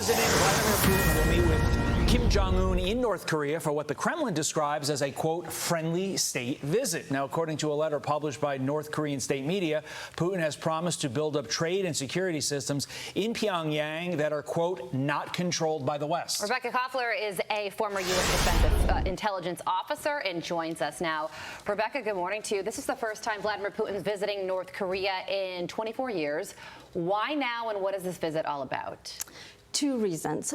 President Vladimir Putin will meet with Kim Jong Un in North Korea for what the Kremlin describes as a, quote, friendly state visit. Now, according to a letter published by North Korean state media, Putin has promised to build up trade and security systems in Pyongyang that are, quote, not controlled by the West. Rebekah Koffler is a former U.S. Defense Intelligence officer and joins us now. Rebekah, good morning to you. This is the first time Vladimir Putin is visiting North Korea in 24 years. Why now, and what is this visit all about? Two reasons.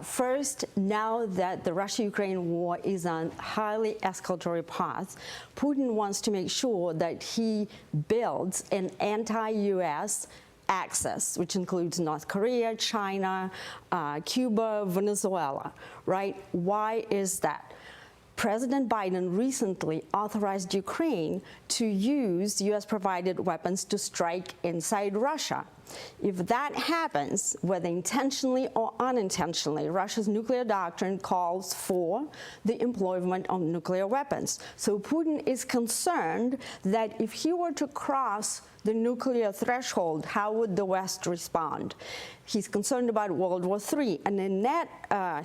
First, now that the Russia-Ukraine war is on highly escalatory path, Putin wants to make sure that he builds an anti-U.S. axis, which includes North Korea, China, Cuba, Venezuela, right? Why is that? President Biden recently authorized Ukraine to use U.S.-provided weapons to strike inside Russia. If that happens, whether intentionally or unintentionally, Russia's nuclear doctrine calls for the employment of nuclear weapons. So Putin is concerned that if he were to cross the nuclear threshold, how would the West respond? He's concerned about World War III. And in that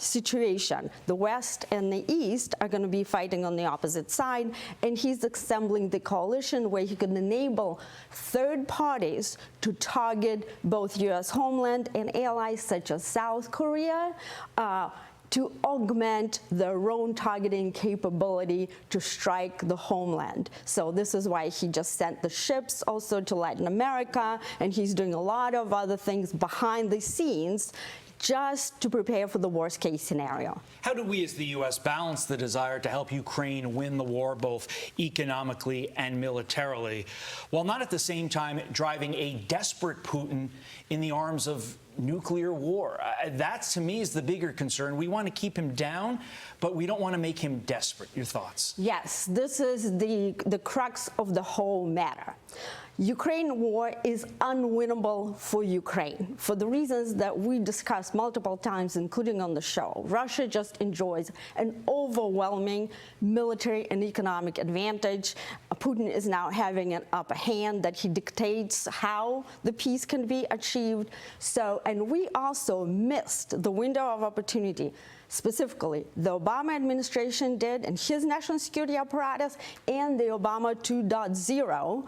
situation, the West and the East are going to be fighting on the opposite side, and he's assembling the coalition where he can enable third parties to target both U.S. homeland and allies such as South Korea, to augment their own targeting capability to strike the homeland. So this is why he just sent the ships also to Latin America, and he's doing a lot of other things behind the scenes just to prepare for the worst case scenario. How do we as the U.S. balance the desire to help Ukraine win the war both economically and militarily, while not at the same time driving a desperate Putin in the arms of nuclear war? That, to me, is the bigger concern. We want to keep him down, but we don't want to make him desperate. Your thoughts? Yes, this is the crux of the whole matter. Ukraine war is unwinnable for Ukraine for the reasons that we discussed multiple times, including on the show. Russia just enjoys an overwhelming military and economic advantage. Putin is now having an upper hand that he dictates how the peace can be achieved. And we also missed the window of opportunity. Specifically, the Obama administration did, and his national security apparatus, and the Obama 2.0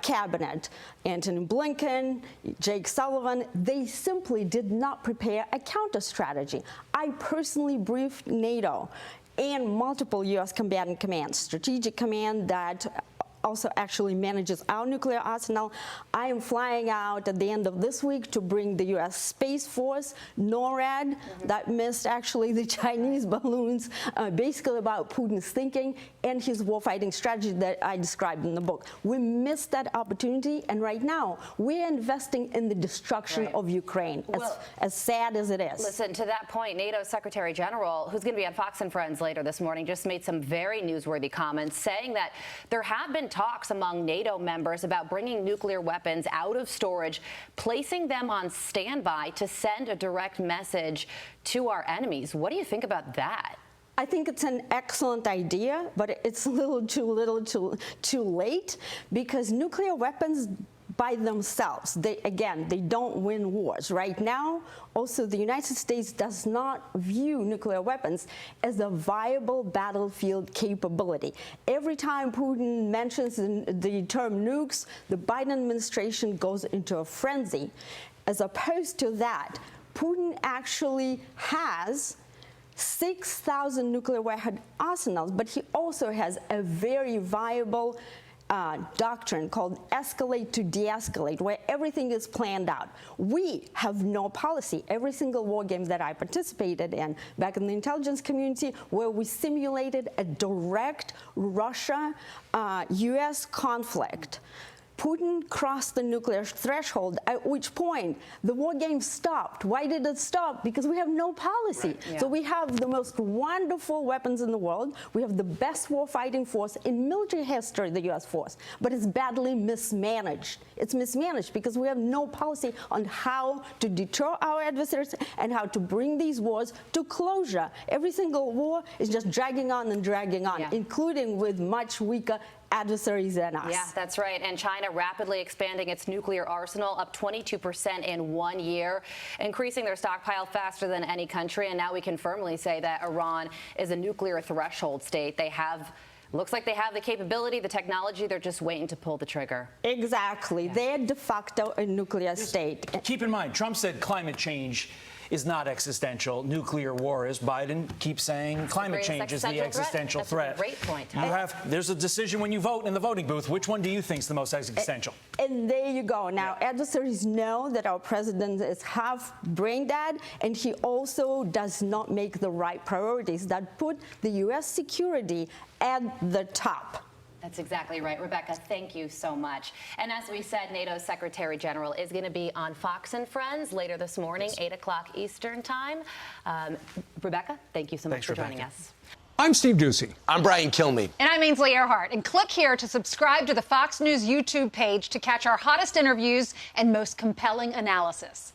cabinet. Antony Blinken, Jake Sullivan, they simply did not prepare a counter strategy. I personally briefed NATO and multiple U.S. combatant commands, Strategic Command that also actually manages our nuclear arsenal. I am flying out at the end of this week to bring the U.S. Space Force, NORAD, that missed actually the Chinese balloons, basically about Putin's thinking and his warfighting strategy that I described in the book. We missed that opportunity, and right now we're investing in the destruction of Ukraine, as sad as it is. Listen, to that point, NATO Secretary General, who's going to be on Fox and Friends later this morning, just made some very newsworthy comments saying that there have been talks among NATO members about bringing nuclear weapons out of storage, placing them on standby to send a direct message to our enemies. What do you think about that? I think it's an excellent idea, but it's a little too late, because nuclear weapons by themselves, they don't win wars. Right now, also the United States does not view nuclear weapons as a viable battlefield capability. Every time Putin mentions the term nukes, the Biden administration goes into a frenzy. As opposed to that, Putin actually has 6,000 nuclear weapon arsenals, but he also has a very viable doctrine called escalate to de-escalate, where everything is planned out. We have no policy. Every single war game that I participated in back in the intelligence community, where we simulated a direct Russia-U.S. conflict, Putin crossed the nuclear threshold, at which point the war game stopped. Why did it stop? Because we have no policy. Right, yeah. So we have the most wonderful weapons in the world. We have the best war-fighting force in military history, the U.S. force, but it's badly mismanaged. It's mismanaged because we have no policy on how to deter our adversaries and how to bring these wars to closure. Every single war is just dragging on and dragging on, including with much weaker adversaries than us. Yeah, that's right. And China rapidly expanding its nuclear arsenal, up 22% in 1 year, increasing their stockpile faster than any country. And now we can firmly say that Iran is a nuclear threshold state. Looks like they have the capability, the technology. They're just waiting to pull the trigger. Exactly. Yeah. They're de facto a nuclear state. Keep in mind, Trump said climate change is not existential. Nuclear war is. Biden keeps saying climate change is the existential threat. That's a great point. There's a decision when you vote in the voting booth. Which one do you think is the most existential? And there you go. Now, adversaries know that our president is half brain dead, and he also does not make the right priorities that put the U.S. security at the top. That's exactly right. Rebecca, thank you so much. And as we said, NATO's Secretary General is going to be on Fox and Friends later this morning, 8 o'clock Eastern Time. Rebecca, thank you so much for joining us. I'm Steve Doocy. I'm Brian Kilmeade. And I'm Ainsley Earhart. And click here to subscribe to the Fox News YouTube page to catch our hottest interviews and most compelling analysis.